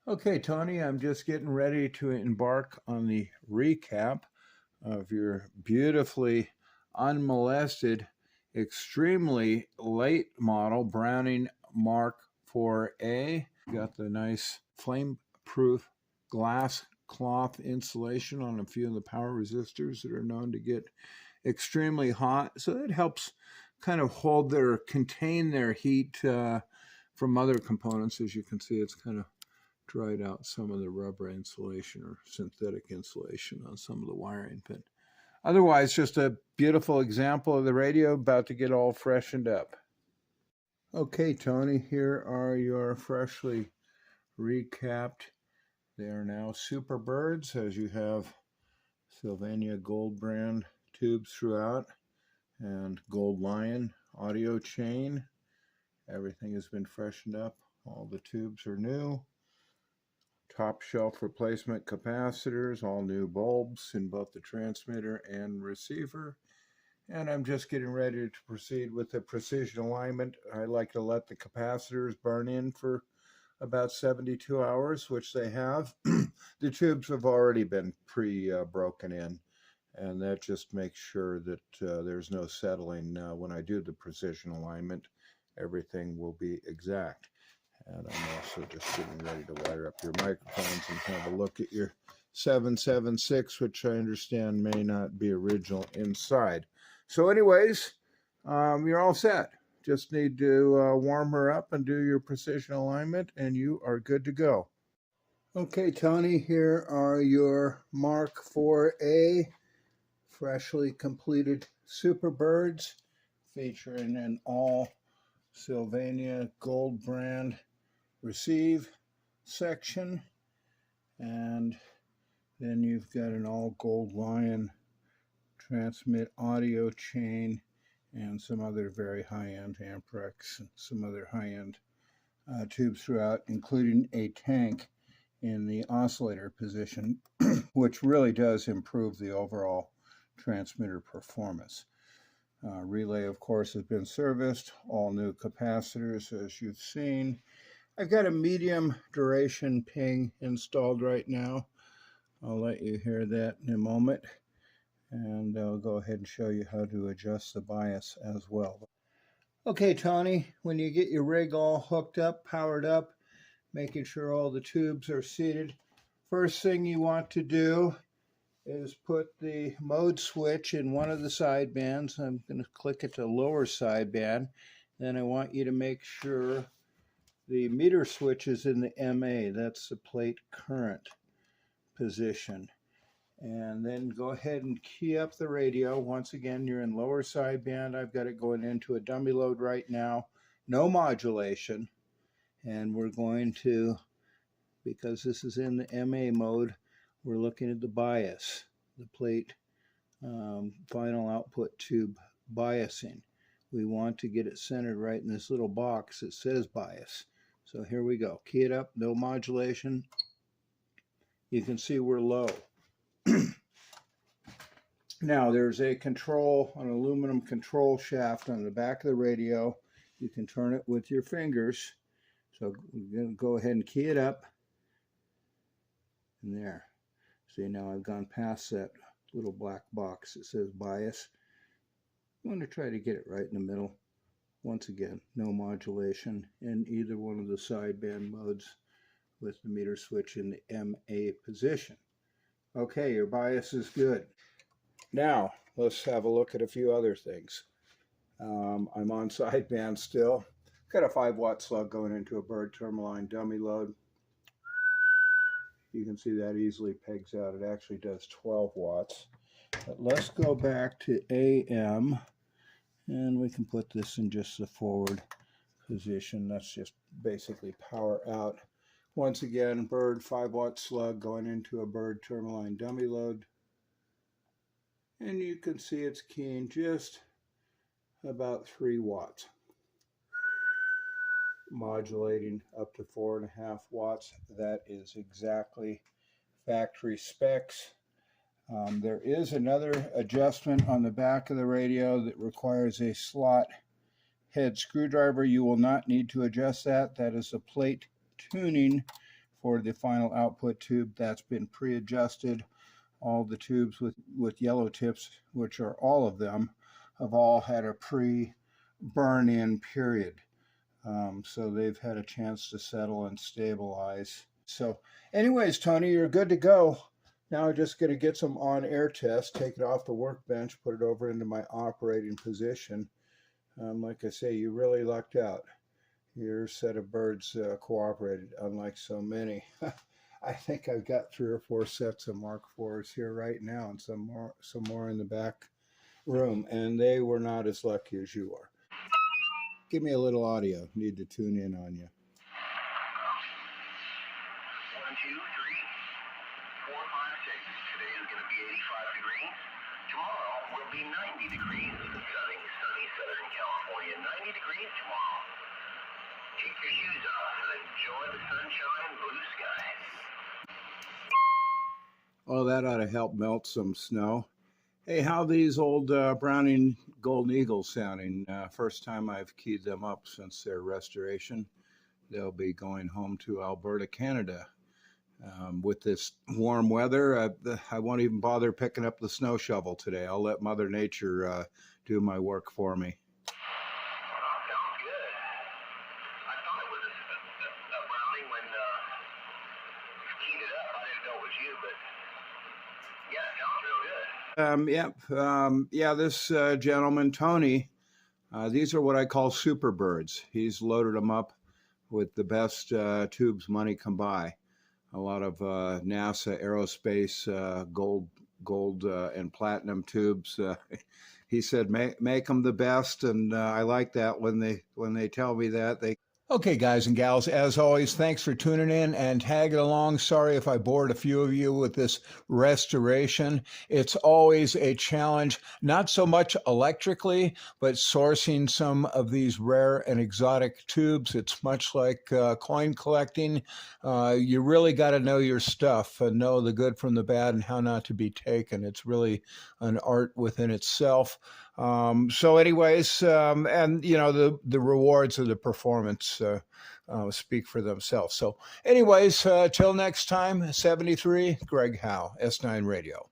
Okay, Tony, I'm just getting ready to embark on the recap of your beautifully unmolested, extremely late model Browning Mark IV-A. Got the nice flame-proof glass cloth insulation on a few of the power resistors that are known to get extremely hot. So it helps kind of contain their heat from other components. As you can see, it's kind of dried out some of the rubber insulation or synthetic insulation on some of the wiring, but otherwise just a beautiful example of the radio about to get all freshened up. Okay, Tony, here are your freshly recapped. They are now SuperBirds, as you have Sylvania Gold brand tubes throughout and Gold Lion audio chain. Everything has been freshened up. All the tubes are new. Top shelf replacement capacitors, all new bulbs in both the transmitter and receiver. And I'm just getting ready to proceed with the precision alignment. I like to let the capacitors burn in for about 72 hours, which they have. The tubes have already been broken in, and that just makes sure that there's no settling. When I do the precision alignment, everything will be exact. And I'm also just getting ready to wire up your microphones and have a look at your 776, which I understand may not be original inside. So anyways, you're all set. Just need to warm her up and do your precision alignment, and you are good to go. Okay, Tony, here are your Mark IV-A freshly completed SuperBirds, featuring an all Sylvania Gold brand receive section, and then you've got an all Gold Lion transmit audio chain and some other very high-end Amprex and some other high-end tubes throughout, including a tank in the oscillator position, which really does improve the overall transmitter performance. Relay, of course, has been serviced, all new capacitors, as you've seen. I've got a medium duration ping installed right now. I'll let you hear that in a moment, and I'll go ahead and show you how to adjust the bias as well. Okay, Tony, when you get your rig all hooked up, powered up, making sure all the tubes are seated, first thing you want to do is put the mode switch in one of the sidebands. I'm going to click it to lower sideband. Then I want you to make sure the meter switch is in the MA. That's the plate current position. And then go ahead and key up the radio. Once again, you're in lower sideband. I've got it going into a dummy load right now. No modulation. And we're going to, because this is in the MA mode, we're looking at the bias, the plate final output tube biasing. We want to get it centered right in this little box that says bias. So here we go. Key it up, no modulation. You can see we're low. Now there's a control, an aluminum control shaft on the back of the radio. You can turn it with your fingers. So we're going to go ahead and key it up. And there. See, now I've gone past that little black box that says bias. I'm going to try to get it right in the middle. Once again, no modulation in either one of the sideband modes with the meter switch in the MA position. Okay, your bias is good. Now, let's have a look at a few other things. I'm on sideband still. Got a 5-watt slug going into a Bird Tourmaline dummy load. You can see that easily pegs out. It actually does 12 watts. But let's go back to AM. And we can put this in just the forward position. That's just basically power out. Once again, Bird 5-watt slug going into a Bird Tourmaline dummy load. And you can see it's keying just about 3 watts. Modulating up to 4.5 watts. That is exactly factory specs. There is another adjustment on the back of the radio that requires a slot head screwdriver. You will not need to adjust that. That is a plate tuning for the final output tube. That's been pre-adjusted. All the tubes with yellow tips, which are all of them, have all had a pre-burn-in period. So they've had a chance to settle and stabilize. So anyways, Tony, you're good to go. Now I'm just going to get some on-air tests, take it off the workbench, put it over into my operating position. Like I say, you really lucked out. Your set of birds cooperated, unlike so many. I think I've got 3 or 4 sets of Mark IVs here right now, and some more in the back room, and they were not as lucky as you are. Give me a little audio. Need to tune in on you. 1, 2, 3, 4, 5, 6. Today is going to be 85 degrees. Tomorrow will be 90 degrees. Sunny Southern California. 90 degrees tomorrow. Take your shoes off and enjoy the sunshine, blue skies. Oh, that ought to help melt some snow. Hey, how these old Browning Golden Eagles sounding? First time I've keyed them up since their restoration. They'll be going home to Alberta, Canada. With this warm weather, I won't even bother picking up the snow shovel today. I'll let Mother Nature do my work for me. Sounds good. I thought it was a Browning when you keyed it up. I didn't know it was you, but yeah, it sounds real good. Yeah, this gentleman, Tony, these are what I call SuperBirds. He's loaded them up with the best tubes money can buy. A lot of NASA aerospace gold and platinum tubes. He said, make them the best, and I like that when they tell me that. Okay, guys and gals, as always, thanks for tuning in and tagging along. Sorry if I bored a few of you with this restoration. It's always a challenge, not so much electrically, but sourcing some of these rare and exotic tubes. It's much like coin collecting. You really got to know your stuff and know the good from the bad and how not to be taken. It's really an art within itself. So anyways, and you know, the rewards of the performance speak for themselves. So anyways, till next time, 73, Greg Howe, S9 Radio.